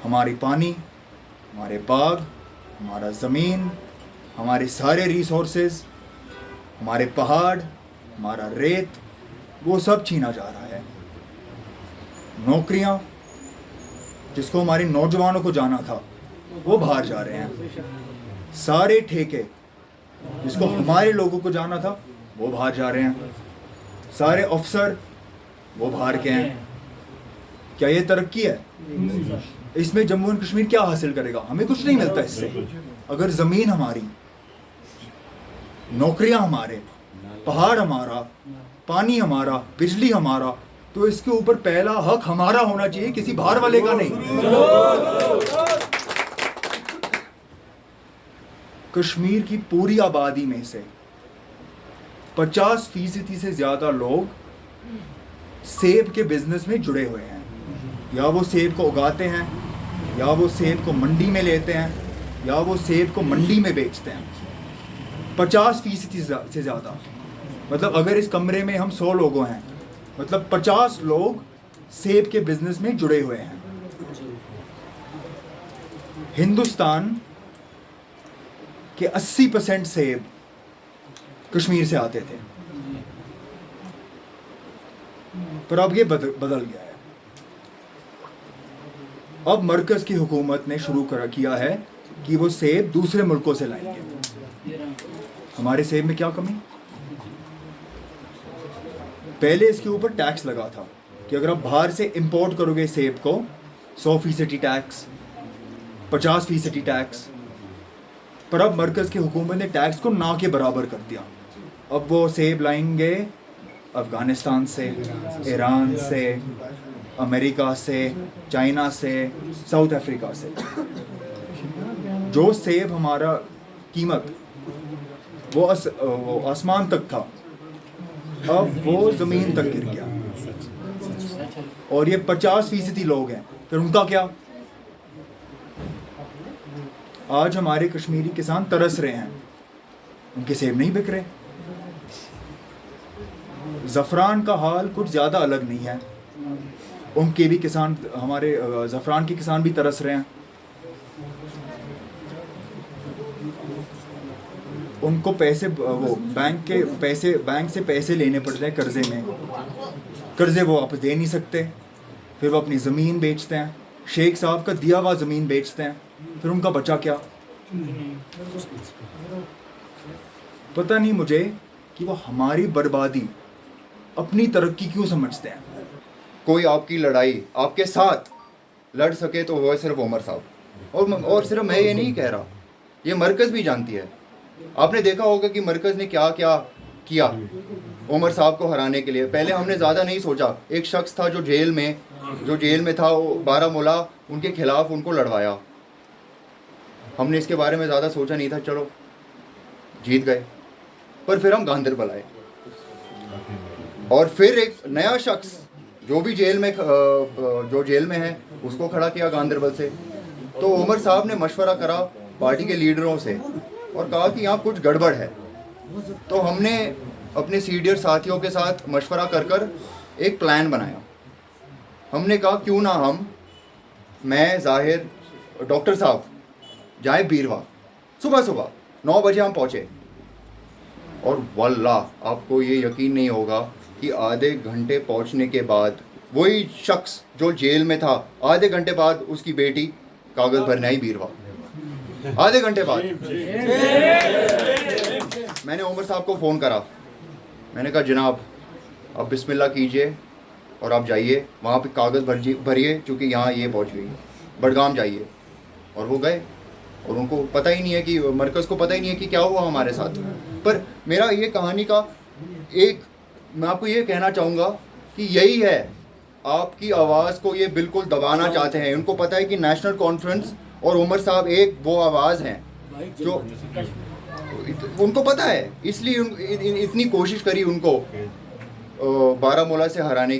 हमारी पानी, हमारे बाग, हमारा ज़मीन, हमारे सारे रिसोर्सेज, हमारे पहाड़, हमारा रेत, वो सब छीना जा रहा है। नौकरियां जिसको हमारे नौजवानों को जाना था वो बाहर जा रहे हैं। सारे ठेके जिसको हमारे लोगों को जाना था वो बाहर जा रहे हैं। सारे अफसर वो बाहर के हैं। क्या ये तरक्की है? इसमें जम्मू एंड कश्मीर क्या हासिल करेगा? हमें कुछ नहीं मिलता इससे। अगर ज़मीन हमारी, नौकरियां हमारे, पहाड़ हमारा, पानी हमारा, बिजली हमारा, तो इसके ऊपर पहला हक हमारा होना चाहिए, किसी बाहर वाले का नहीं। कश्मीर की पूरी आबादी में से 50% से ज़्यादा लोग सेब के बिजनेस में जुड़े हुए हैं। या वो सेब को उगाते हैं, या वो सेब को मंडी में लेते हैं, या वो सेब को मंडी में बेचते हैं। 50% से ज़्यादा। मतलब अगर इस कमरे में हम 100 लोग हैं, मतलब 50 लोग सेब के बिजनेस में जुड़े हुए हैं। हिंदुस्तान के 80% सेब कश्मीर से आते थे, पर अब ये बदल गया है। अब मरकज की हुकूमत ने शुरू किया है कि वो सेब दूसरे मुल्कों से लाएंगे। हमारे सेब में क्या कमी? पहले इसके ऊपर टैक्स लगा था कि अगर आप बाहर से इंपोर्ट करोगे सेब को 100% टैक्स, 50% टैक्स, पर अब मरकज़ की हुकूमत ने टैक्स को ना के बराबर कर दिया। अब वो सेब लाएंगे अफ़गानिस्तान से, ईरान से, अमेरिका से, चाइना से, साउथ अफ्रीका से। जो सेब हमारा कीमत वो आसमान तक था, अब वो ज़मीन तक गिर गया। और ये 50% लोग हैं, फिर उनका क्या? आज हमारे कश्मीरी किसान तरस रहे हैं, उनके सेब नहीं बिक रहे। ज़फ़रान का हाल कुछ ज़्यादा अलग नहीं है, उनके भी किसान, हमारे ज़फ़रान के किसान भी तरस रहे हैं। उनको पैसे, वो बैंक से पैसे लेने पड़ते हैं कर्जे में, कर्जे वो वापस दे नहीं सकते, फिर वो अपनी ज़मीन बेचते हैं, शेख साहब का दिया हुआ ज़मीन बेचते हैं, फिर उनका बचा क्या? पता नहीं मुझे कि वो हमारी बर्बादी अपनी तरक्की क्यों समझते हैं। कोई आपकी लड़ाई आपके साथ लड़ सके तो वो सिर्फ उमर साहब। और सिर्फ मैं ये नहीं कह रहा, ये मरकज़ भी जानती है। आपने देखा होगा कि मरकज़ ने क्या क्या किया उमर साहब को हराने के लिए। पहले हमने ज़्यादा नहीं सोचा, एक शख्स था जो जेल में था, वो बारामूला, उनके खिलाफ उनको लड़वाया। हमने इसके बारे में ज़्यादा सोचा नहीं था, चलो जीत गए। पर फिर हम गांदरबल आए, और फिर एक नया शख्स जो भी जेल में है उसको खड़ा किया गांदरबल से। तो उमर साहब ने मशवरा करा पार्टी के लीडरों से और कहा कि यहाँ कुछ गड़बड़ है। तो हमने अपने सीनियर साथियों के साथ मशवरा कर एक प्लान बनाया। हमने कहा क्यों ना मैं, ज़ाहिर, डॉक्टर साहब जाए बीरवा। सुबह 9 बजे हम पहुँचे, और वल्लाह आपको ये यकीन नहीं होगा कि आधे घंटे पहुँचने के बाद वही शख्स जो जेल में था, आधे घंटे बाद उसकी बेटी कागज़ भरने आई बीरवा। आधे घंटे बाद मैंने उमर साहब को फ़ोन करा, मैंने कहा जनाब आप बिस्मिल्लाह कीजिए और आप जाइए वहाँ पे कागज़ भरिए, चूँकि यहाँ ये पहुँच गई, बडगाम जाइए। और वो गए, और उनको पता ही नहीं है कि मरकज़ को पता ही नहीं है कि क्या हुआ हमारे साथ। पर मेरा ये कहानी का मैं आपको ये कहना चाहूँगा कि यही है, आपकी आवाज़ को ये बिल्कुल दबाना चाहते हैं। उनको पता है कि नेशनल कॉन्फ्रेंस और उमर साहब एक वो आवाज़ हैं जो उनको पता है, इसलिए इतनी कोशिश करी उनको बारामूला से हराने